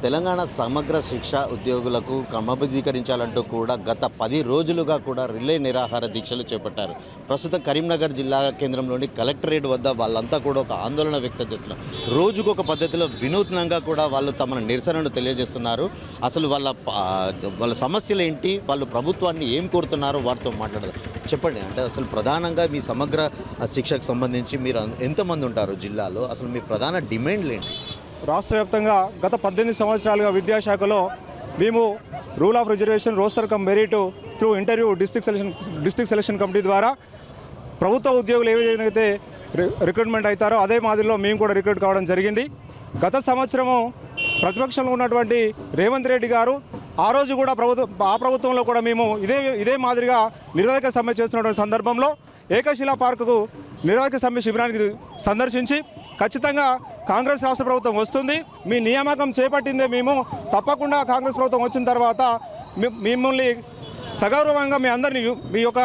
తెలంగాణ సమగ్ర శిక్ష ఉద్యోగులకు క్రమబద్ధీకరించాలంటూ కూడా గత 10 రోజులుగా కూడా రిలే నిరాహార దీక్షలు చేపట్టారు. ప్రస్తుతం కరీంనగర్ జిల్లా కేంద్రంలోని కలెక్టరేట్ వద్ద వాళ్ళంతా కూడా ఒక ఆందోళన వ్యక్తం చేస్తున్నారు. రోజుకొక పద్ధతిలో వినూత్నంగా కూడా వాళ్ళు తమ నిరసనను తెలియజేస్తున్నారు. అసలు వాళ్ళ సమస్యలు ఏంటి, వాళ్ళు ప్రభుత్వాన్ని ఏం కోరుతున్నారో వారితో మాట్లాడదాం. చెప్పండి, అంటే అసలు ప్రధానంగా మీ సమగ్ర శిక్షకు సంబంధించి మీరు ఎంతమంది ఉంటారు జిల్లాలో, అసలు మీ ప్రధాన డిమాండ్లు ఏంటి? రాష్ట్ర వ్యాప్తంగా గత 18 సంవత్సరాలుగా విద్యాశాఖలో మేము rule of reservation, roster come merit through interview district selection committee ద్వారా ప్రభుత్వ ఉద్యోగులు ఏ విధంగా అయితే రిక్రూట్మెంట్ అవుతారో అదే మాదిరిలో మేము కూడా రిక్రూట్ కావడం జరిగింది. గత సంవత్సరము ప్రతిపక్షంలో ఉన్నటువంటి రేవంత్ రెడ్డి గారు ఆ రోజు కూడా ప్రభుత్వంలో కూడా మేము ఇదే మాదిరిగా నిరోధక సమ్మె చేస్తున్నటువంటి సందర్భంలో ఏకశిలా పార్కుకు నిరోధక సమ్మె శిబిరానికి సందర్శించి ఖచ్చితంగా కాంగ్రెస్ రాష్ట్ర ప్రభుత్వం వస్తుంది, మీ నియామకం చేపట్టిందే మేము, తప్పకుండా కాంగ్రెస్ ప్రభుత్వం వచ్చిన తర్వాత మిమ్మల్ని సగౌరవంగా మీ యొక్క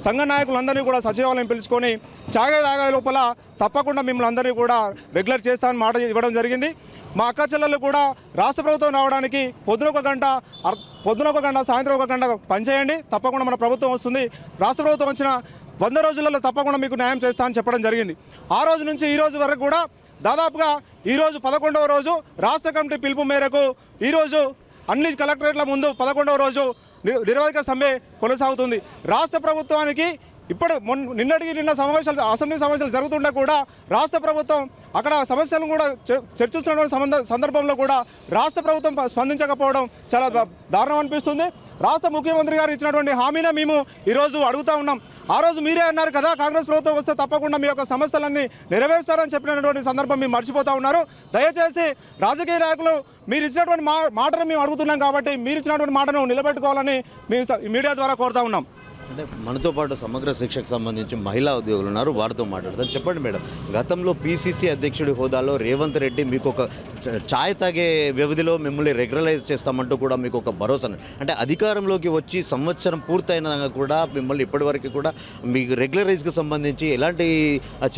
సంఘ నాయకులందరినీ కూడా సచివాలయం పిలుచుకొని తాగే లోపల తప్పకుండా మిమ్మల్ని అందరినీ కూడా రెగ్యులర్ చేస్తామని మాట ఇవ్వడం జరిగింది. మా అక్క చెల్లెళ్ళు కూడా రాష్ట్ర ప్రభుత్వం రావడానికి పొద్దున ఒక గంట సాయంత్రం ఒక గంట పనిచేయండి, తప్పకుండా మన ప్రభుత్వం వస్తుంది, రాష్ట్ర ప్రభుత్వం వచ్చిన 100 రోజులలో తప్పకుండా మీకు న్యాయం చేస్తామని చెప్పడం జరిగింది. ఆ రోజు నుంచి ఈ రోజు వరకు కూడా దాదాపుగా ఈరోజు 11వ రోజు రాష్ట్ర కమిటీ పిలుపు మేరకు ఈరోజు అన్ని కలెక్టరేట్ల ముందు 11వ రోజు నిరోధక సమ్మె కొనసాగుతుంది. రాష్ట్ర ప్రభుత్వానికి నిన్న అసెంబ్లీ సమావేశాలు జరుగుతుండే కూడా రాష్ట్ర ప్రభుత్వం అక్కడ సమస్యలను కూడా చర్చిస్తున్న సందర్భంలో కూడా రాష్ట్ర ప్రభుత్వం స్పందించకపోవడం చాలా దారుణం అనిపిస్తుంది. రాష్ట్ర ముఖ్యమంత్రి గారు ఇచ్చినటువంటి హామీనే మేము ఈరోజు అడుగుతూ ఉన్నాం. ఆ రోజు మీరే అన్నారు కదా, కాంగ్రెస్ ప్రభుత్వం వస్తే తప్పకుండా మీ యొక్క సమస్యలన్నీ నెరవేరుస్తారని చెప్పినటువంటి సందర్భం మేము మర్చిపోతూ ఉన్నారు. దయచేసి రాజకీయ నాయకులు మీరు ఇచ్చినటువంటి మాటను మేము అడుగుతున్నాం కాబట్టి మీరు ఇచ్చినటువంటి మాటను నిలబెట్టుకోవాలని మేము మీడియా ద్వారా కోరుతా ఉన్నాం. అంటే మనతో పాటు సమగ్ర శిక్షకు సంబంధించి మహిళా ఉద్యోగులు ఉన్నారు, వారితో మాట్లాడతాం. చెప్పండి మేడం, గతంలో PCC అధ్యక్షుడి హోదాలో రేవంత్ రెడ్డి మీకు ఒక ఛాయ్ తాగే వ్యవధిలో మిమ్మల్ని రెగ్యులరైజ్ చేస్తామంటూ కూడా మీకు ఒక భరోసా, అంటే అధికారంలోకి వచ్చి సంవత్సరం పూర్తయినా కూడా మిమ్మల్ని ఇప్పటివరకు కూడా మీకు రెగ్యులరైజ్కి సంబంధించి ఎలాంటి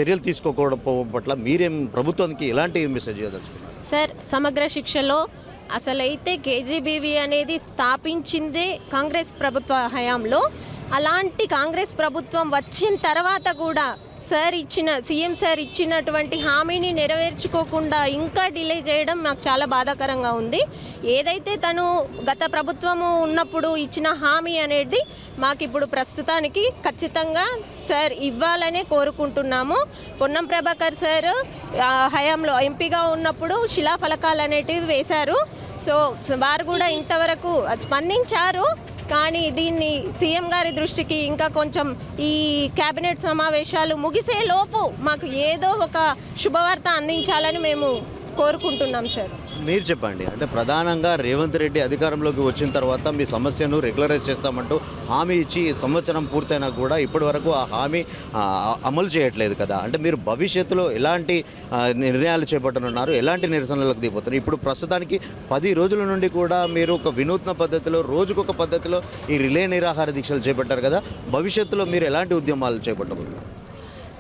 చర్యలు తీసుకోకపోవడం పట్ల మీరేం ప్రభుత్వానికి ఎలాంటి మెసేజ్ ఇవ్వదలుచుకున్నారు? సార్, సమగ్ర శిక్షలో అసలైతే KGBV అనేది స్థాపించిందే కాంగ్రెస్ ప్రభుత్వ హయాంలో. అలాంటి కాంగ్రెస్ ప్రభుత్వం వచ్చిన తర్వాత కూడా సీఎం సార్ ఇచ్చినటువంటి హామీని నెరవేర్చుకోకుండా ఇంకా డిలే చేయడం మాకు చాలా బాధాకరంగా ఉంది. ఏదైతే తను గత ప్రభుత్వము ఉన్నప్పుడు ఇచ్చిన హామీ అనేది మాకు ఇప్పుడు ప్రస్తుతానికి ఖచ్చితంగా సార్ ఇవ్వాలనే కోరుకుంటున్నాము. పొన్నం ప్రభాకర్ సార్ హయాంలో ఎంపీగా ఉన్నప్పుడు శిలాఫలకాలు అనేటివి వేశారు. సో వారు కూడా ఇంతవరకు స్పందించారు, కానీ దీన్ని సీఎం గారి దృష్టికి ఇంకా కొంచెం ఈ కేబినెట్ సమావేశాలు ముగిసే లోపు మాకు ఏదో ఒక శుభవార్త అందించాలని మేము కోరుకుంటున్నాం సార్. మీరు చెప్పండి, అంటే ప్రధానంగా రేవంత్ రెడ్డి అధికారంలోకి వచ్చిన తర్వాత మీ సమస్యను రెగ్యులరైజ్ చేస్తామంటూ హామీ ఇచ్చి సంవత్సరం పూర్తయినా కూడా ఇప్పటి వరకు ఆ హామీ అమలు చేయట్లేదు కదా. అంటే మీరు భవిష్యత్తులో ఎలాంటి నిర్ణయాలు చేపట్టనున్నారు, ఎలాంటి నిరసనలకు దిగుతున్నారు? ఇప్పుడు ప్రస్తుతానికి 10 రోజుల నుండి కూడా మీరు ఒక వినూత్న పద్ధతిలో రోజుకొక పద్ధతిలో ఈ రిలే నిరాహార దీక్షలు చేపట్టారు కదా, భవిష్యత్తులో మీరు ఎలాంటి ఉద్యమాలు చేపట్టబోతున్నారు?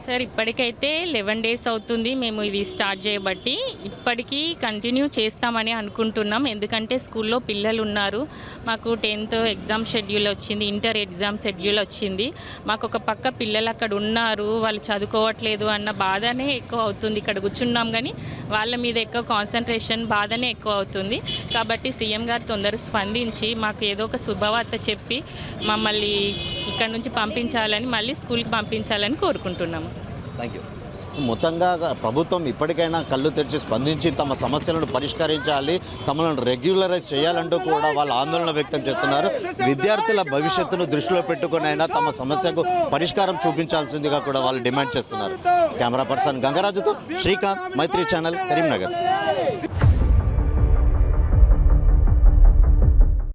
సార్, ఇప్పటికైతే 11 డేస్ అవుతుంది మేము ఇది స్టార్ట్ చేయబట్టి. ఇప్పటికీ కంటిన్యూ చేస్తామని అనుకుంటున్నాం, ఎందుకంటే స్కూల్లో పిల్లలు ఉన్నారు. మాకు 10th ఎగ్జామ్ షెడ్యూల్ వచ్చింది, ఇంటర్ ఎగ్జామ్ షెడ్యూల్ వచ్చింది. మాకు ఒక పక్క పిల్లలు అక్కడ ఉన్నారు, వాళ్ళు చదువుకోవట్లేదు అన్న బాధనే ఎక్కువ అవుతుంది. ఇక్కడ కూర్చున్నాం కానీ వాళ్ళ మీద ఎక్కువ కాన్సన్ట్రేషన్, బాధనే ఎక్కువ అవుతుంది. కాబట్టి సీఎం గారు తొందరగా స్పందించి మాకు ఏదో ఒక శుభవార్త చెప్పి మమ్మల్ని ఇక్కడ నుంచి పంపించాలని, మళ్ళీ స్కూల్కి పంపించాలని కోరుకుంటున్నాము. Thank you. మొత్తంగా ప్రభుత్వం ఇప్పటికైనా కళ్ళు తెరిచి స్పందించి తమ సమస్యలను పరిష్కరించాలి, తమను రెగ్యులరైజ్ చేయాలంటూ కూడా వాళ్ళు ఆందోళన వ్యక్తం చేస్తున్నారు. విద్యార్థుల భవిష్యత్తును దృష్టిలో పెట్టుకుని అయినా తమ సమస్యకు పరిష్కారం చూపించాల్సిందిగా కూడా వాళ్ళు డిమాండ్ చేస్తున్నారు. కెమెరా పర్సన్ గంగరాజుతో శ్రీకాంత్, మైత్రి ఛానల్, కరీంనగర్.